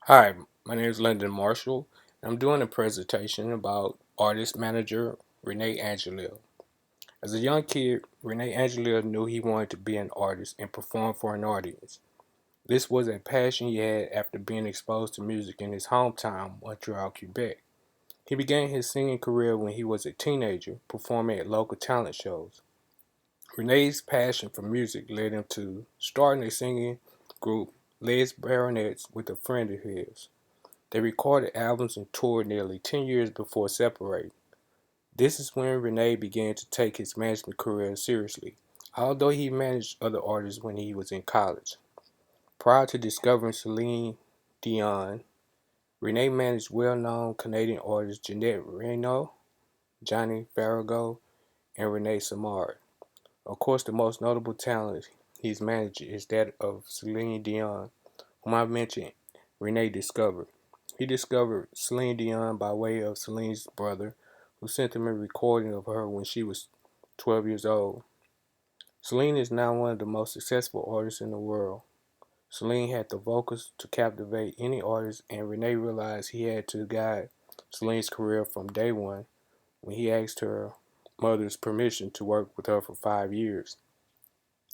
Hi, my name is Lyndon Marshall. I'm doing a presentation about artist manager Renee Angelil. As a young kid, Renee Angelil knew he wanted to be an artist and perform for an audience. This was a passion he had after being exposed to music in his hometown, Montreal, Quebec. He began his singing career when he was a teenager, performing at local talent shows. Renee's passion for music led him to starting a singing group, Les Baronets, with a friend of his. They recorded albums and toured nearly 10 years before separating. This is when Renee began to take his management career seriously, although he managed other artists when he was in college. Prior to discovering Celine Dion, Renee managed well-known Canadian artists Jeanette Reno, Johnny Farago, and Renee Simard. Of course, the most notable talent he's managed is that of Celine Dion, whom I mentioned Renee discovered. He discovered Celine Dion by way of Celine's brother, who sent him a recording of her when she was 12 years old. Celine is now one of the most successful artists in the world. Celine had the vocals to captivate any artist, and Renee realized he had to guide Celine's career from day one when he asked her mother's permission to work with her for 5 years.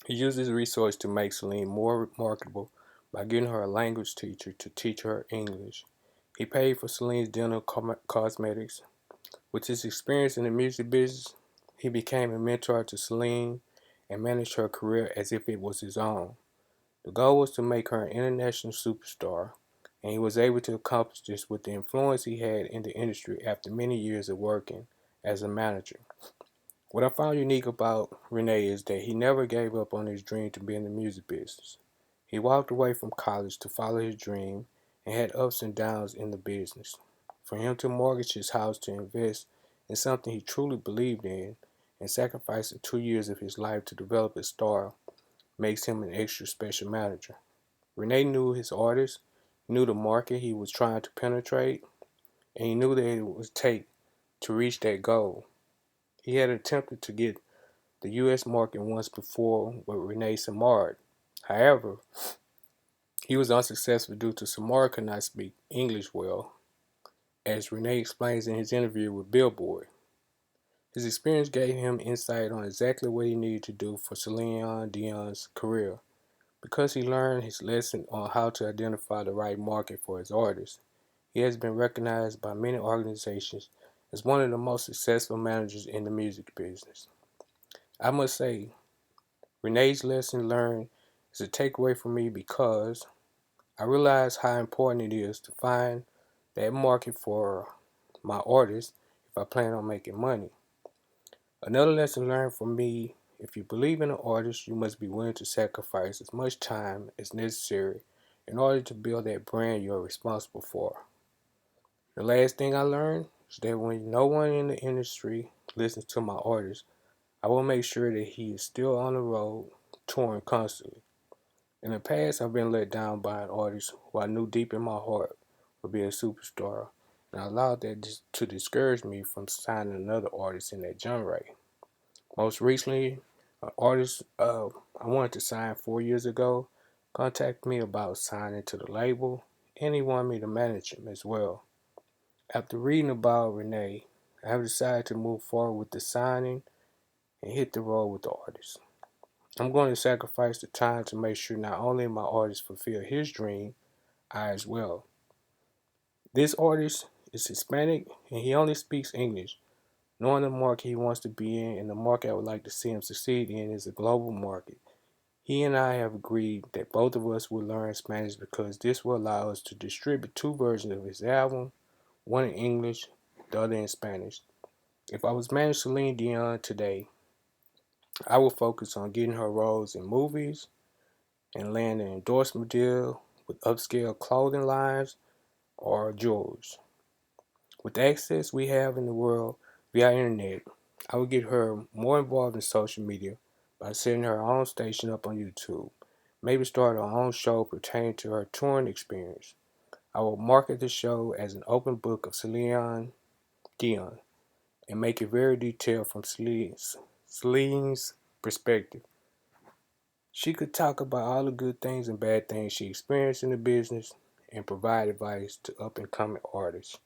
He used this resource to make Celine more marketable by getting her a language teacher to teach her English. He paid for Celine's dental cosmetics. With his experience in the music business, he became a mentor to Celine and managed her career as if it was his own. The goal was to make her an international superstar, and he was able to accomplish this with the influence he had in the industry after many years of working as a manager. What I found unique about Renee is that he never gave up on his dream to be in the music business. He walked away from college to follow his dream and had ups and downs in the business. For him to mortgage his house to invest in something he truly believed in and sacrificing 2 years of his life to develop his star makes him an extra special manager. Renee knew his artist, knew the market he was trying to penetrate, and he knew that it would take to reach that goal. He had attempted to get the U.S. market once before with Renee Simard. However, he was unsuccessful due to Simard could not speak English well, as Renee explains in his interview with Billboard. His experience gave him insight on exactly what he needed to do for Celine Dion's career. Because he learned his lesson on how to identify the right market for his artists, he has been recognized by many organizations as one of the most successful managers in the music business. I must say, Renee's lesson learned is a takeaway for me because I realize how important it is to find that market for my artists if I plan on making money. Another lesson learned from me, if you believe in an artist, you must be willing to sacrifice as much time as necessary in order to build that brand you are responsible for. The last thing I learned is that when no one in the industry listens to my artist, I will make sure that he is still on the road, touring constantly. In the past, I've been let down by an artist who I knew deep in my heart would be a superstar, and I allowed that to discourage me from signing another artist in that genre. Most recently, an artist I wanted to sign 4 years ago contacted me about signing to the label, and he wanted me to manage him as well. After reading about Renee, I have decided to move forward with the signing and hit the road with the artist. I'm going to sacrifice the time to make sure not only my artist fulfill his dream, I as well. This artist is Hispanic and he only speaks English. Knowing the market he wants to be in and the market I would like to see him succeed in is a global market. He and I have agreed that both of us will learn Spanish because this will allow us to distribute two versions of his album, one in English, the other in Spanish. If I was managing Celine Dion today, I would focus on getting her roles in movies and land an endorsement deal with upscale clothing lines or jewelers. With the access we have in the world via internet, I would get her more involved in social media by setting her own station up on YouTube. Maybe start her own show pertaining to her touring experience. I will market the show as an open book of Celine Dion and make it very detailed from Celine's perspective. She could talk about all the good things and bad things she experienced in the business and provide advice to up and coming artists.